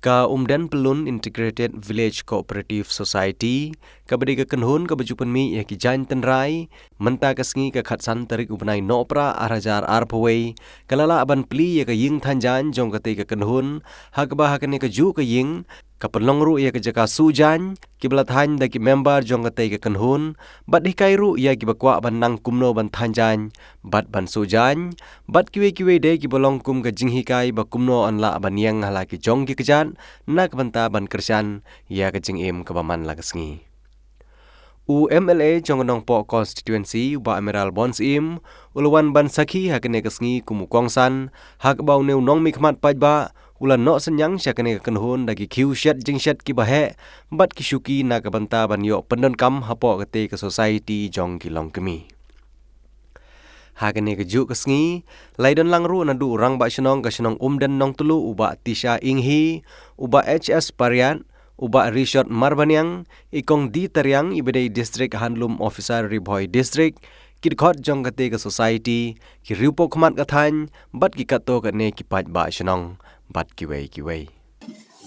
Ka Umdan Pelun Integrated Village Cooperative Society ka badi ka kenhun ka bajupan mi ya ki jan tenrai menta ka sngi ka khatsan tarik ubenai nopra arajar arpawai kalala aban pli ya ka ying thanjan jong ka te ka kenhun hak ba hak ne ka ju ka ying ka penlongru ya ka jaka sujan ki belathan da ki member jong ka te ka kenhun bat hikairu ya ki bakwa ban nang kumno ban thanjan bat ban sujan bat kiwe de ki bolong kum ka jinghikai ba kumno anla ban yang hala ki jong ki kejan nak banta ban kersan ya ka jingim ka baman la ka sngi UMLA Jongonong Po Constituency ba Emerald Bonds im ulawan ban sakhi hakene kasngi kumukongsan hak bau neu nong mikmat pajba ulan no senyang syakene kenhun dagi kiu shat jingshat ki bahe bat kisuki na kabanta ban yo pendon kam hapo kete ke society jong kilong kemi hakene keju kasngi laidon langru nadu orang ba shenong ka shenong umdan nong tulu uba Tisha Inghi uba HS Parian uba Richard Marbanyang ikong di Taryang ibadai District Handloom Officer Riboy District kidkhot jong kate ka society ki riupo khmat kathan bat ki kato ka ne ki paj ba shenong bat kiwei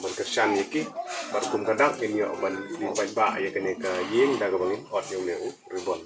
man kersan yiki bat kum kadak ni yo man di paj ba ya kene ka ying da ka bangin ot yung ne ribon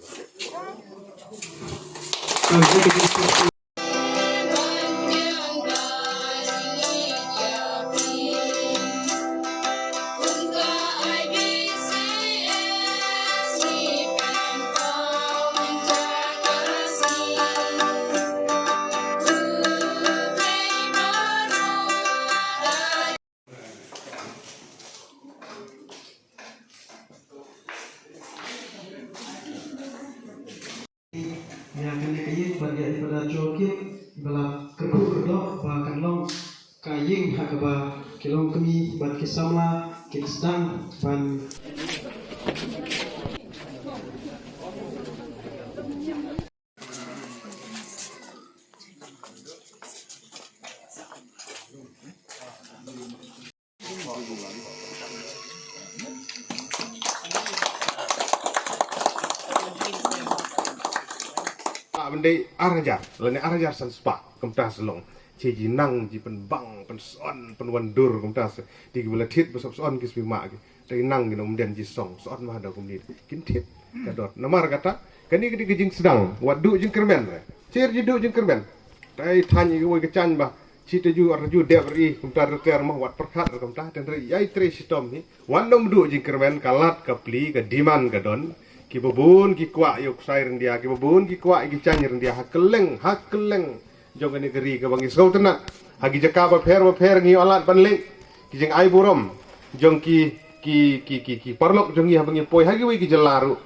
yang kena kaying bagi daripada cokit bala keruk kedok bahkan long kaying hak ba kilong kami bat kisamla kita sedang ban bendai arajar lene arajar san spa kemta selong ceji nang ji pen bang pen son pen wandur kemta se di gula thit besop son kis bima ki dai nang ni nom den ji song son ma da kum ni kin thit kadot namar kata kani ki jing sedang wadu jing kermen cer ji du jing kermen dai thanyi ki woi kecan ba cita ju arju de ri kemta ter mah wat perkhat kemta den ri yai tre sitom ni wan nom du jing kermen kalat ka pli ka diman ka don ki babun ki kwa yok sai rendia ki babun ki kwa ki chan rendia hakeleng jong ni geri ka bangi sau tena hagi jaka ba pher ngi alat banling ki jeng ai burom jong ki parlok jong ya bangi poi hagi wi ki jelaru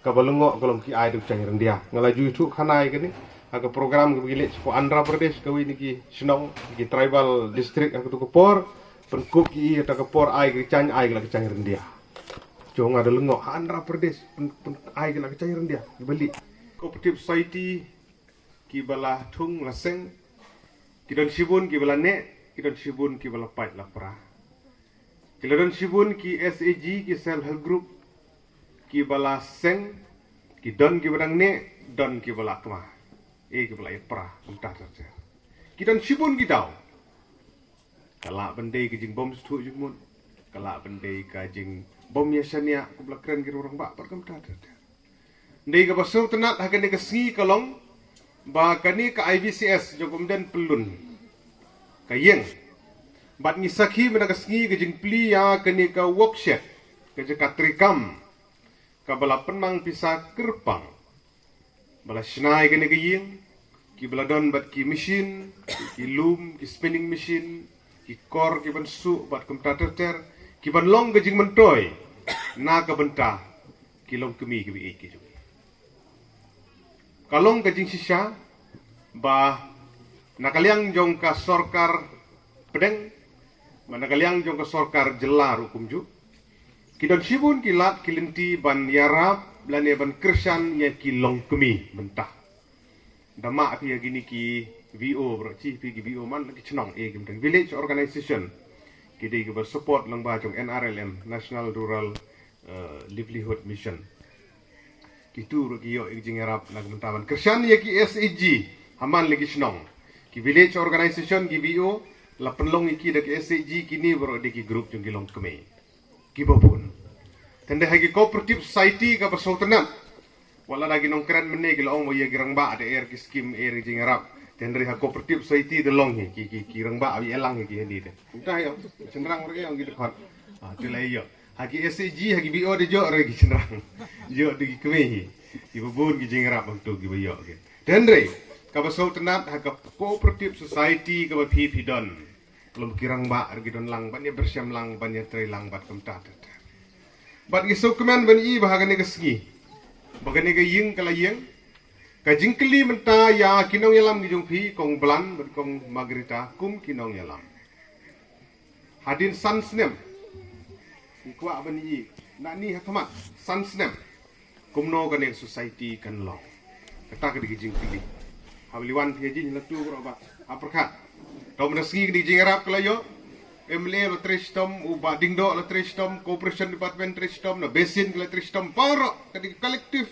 ka balungo kolom ki ai duk chan rendia ngalaju thu khanai kini aga program ki gilet po Andhra Pradesh ka wi ni ki Shinong ki tribal district aku tu por penkup ki ta ka por ai ki chan ai ki chan rendia jong ada lengok Andhra Pradesh ai kena kecairan dia dibeli cooperative society ki bala thung laseng ki don sibun ki bala ne ki don sibun ki bala pait lapra ki don sibun ki SAG ki self help group ki bala seng ki don ki badang ne don ki bala kma ki bala pra umta saja ki don sibun ki daw kala bandai ki jing bom stu jing mun kala bandai ka jing bom yasania ku blakren ki orang ba par kam ta ndei ka basu tenat hakan ka sngi kalong ba kani ka IBCS jogum den pelun ka yeng bat ni sakhi mena ka sngi ka jing pli ya kani ka workshop ka jaka trikam ka bala penmang pisa kerpang bala snai kani ka yeng ki bala don bat ki machine ki loom ki spinning machine ki kor ki ban su bat kam ta ter ki ban long ke jing mentoy na ka benta kilong kemi ki bi ki kalong ke jing sisa ba nakaliang jong ka sorkar pedeng manakaliang jong ka sorkar jelar hukum ju kidon sibun kilat kilinti ban yarab blane ban kersan ya kilong kemi benta dama pi gini ki VO berarti pi ki VO man ki chnong gimtang village organization kidi ki support lang ba jong NRLM National Rural Livelihood Mission kitu ki yo jing arab nag mentaban kersan ye ki SAG haman lagi snong ki village organization ki VO la penlong iki dak SCG kini bro deki grup jong gilong keme kibabun tende hagi cooperative society ka persautenam wala lagi nong keren mene gila ong moye girang ba ada air ki skim air jing arab tende ha cooperative society de long ki girang ba abi elang ki hendi de udah yo cenderang mereka yang gitu kan tilai yo hagi SCG hagi BO de jo re ki cenderang jo deki keme kibabun ki jing arab untuk ki yo ke tende ka persautenam ha cooperative society ka pipidon belum kirang ba argi don lang ban ya bersiam lang ban ya tre lang bat kamta bat gi sokuman ban i bahagane ga sgi bagane ga ying kala ying ka jingkeli menta ya kinong yalam gi jong phi kong blan bat kong magrita kum kinong yalam hadin sansnem ikwa ban i na ni hakamat sansnem kumno gane society kan lo kata ga gi jingkeli hawliwan phi jin latu ro ba aperkat Tom nasgi di jingarap kelayo MLA la tristom uba dingdo la tristom cooperation department tristom na basin la tristom paro kadi collective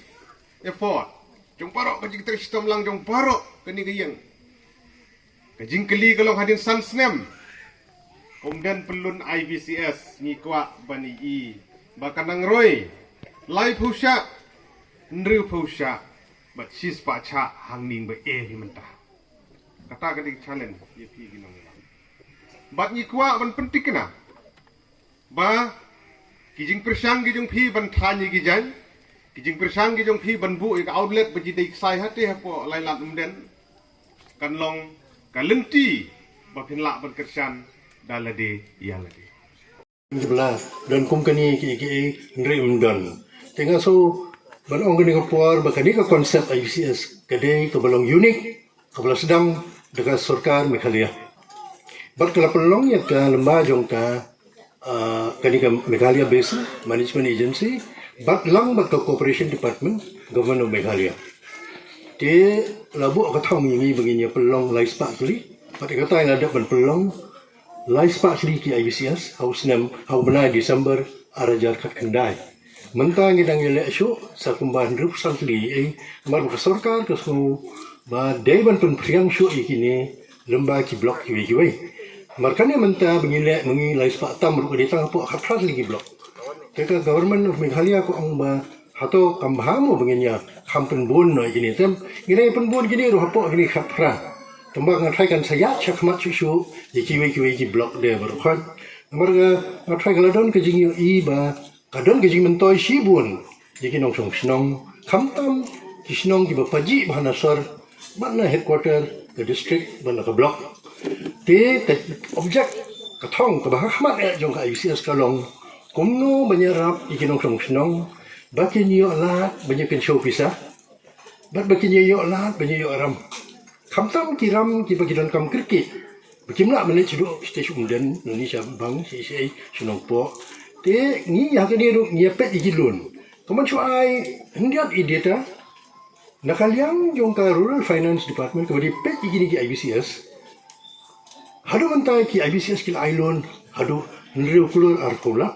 effort jong paro kadi tristom lang jong paro kani gayang kajing keli kalau hadin sansnem kemudian pelun IBCS ngikwa bani i bakanang roy lai phusha nru phusha bat sis pa cha hangning ba mentah kata kadi challenge ye pi ginong bat ni kwa ban penting kena ba kijing persang kijing pi ban thani gijan kijing persang kijing pi ban bu ka outlet baji dei sai hati hapo lai lat umden kan long kalenti ba pin la ban kersan dalade yalade jebla dan kum kani ki ndri umdan tengah so ban ong kani kapor ba kani ka konsep IBCS kade ka balong unik ka sedang dekat Sarkar Meghalaya. Bat kala pelong ya ka lemba jong ka kani ka Meghalaya Basin Management Agency bat lang bat ka Cooperation Department Government of Meghalaya. Te labu ka thong yi begini pelong lai spa kli bat ka tai ada ban pelong lai spa kli ki IBCS haus nem hau benai Desember arajar kat kendai. Mentang ngidang yele syo sa kumban rup sang kli mar ka Sarkar ka su ba deban pun priang syu ikini lemba ki blok ki wei markane menta bengile mengi lai spa tam ru di tang po khatrat lagi blok teka government of Meghalaya ko ang ba hato kambahamo benginya kampen bon no ikini tem gine pen bon gini ru hapo gini khatra tembang ngai kan saya chakmat syu ki wei ki blok de ber khat marga ngai kan don ke jing i ba kadon ke jing mentoi si bon jiki nong song snong kamtam ki snong ki ba paji bhanasar mana headquarter ke district mana ke blok te objek ke thong ke bahakmat jong ka IBCS kalong kumno banyarap ikinong song snong bakin yo la banyakin show pisah bakin yo la banyak ram kamtam kiram ki bagidan kam kirki bikimla mene chido station den Indonesia bang si sunong po te ni ya ke ni ru ni pet igilun kaman chuai hendiat ideta nakaliang jong ka Rural Finance Department kabadi pet igini ki IBCS hadu mentai ki IBCS ki ailon hadu nriu kulur arkola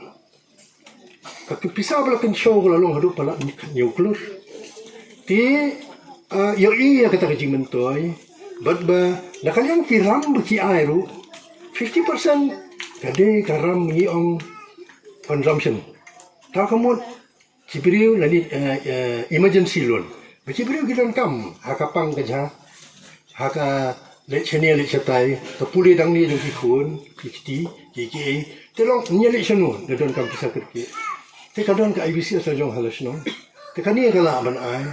ka pisa bala kan show ko long hadu pala new kulur ti yo iya kata kajing mentoy ba nakaliang ki ram ki airu 50% kade karam ni ong consumption ta kamot kibiriu lani emergency loan Bagi beliau kita kam hakapang kerja haka lek chene lek chatai to puli dang ni dong ikun kiti kiki telong nyelek chanu don kam bisa kerki te kadon ka IBC asajong halasno te kani kala ban ai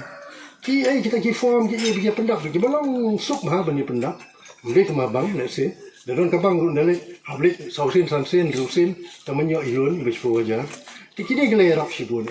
ki ai kita ki form ki biya pendak ki balong sup ha ban ni pendak mle ke mabang let's say don kabang dale hablit sausin sansin rusin tamanyo ilun bes wajar ti kini gele rap sibun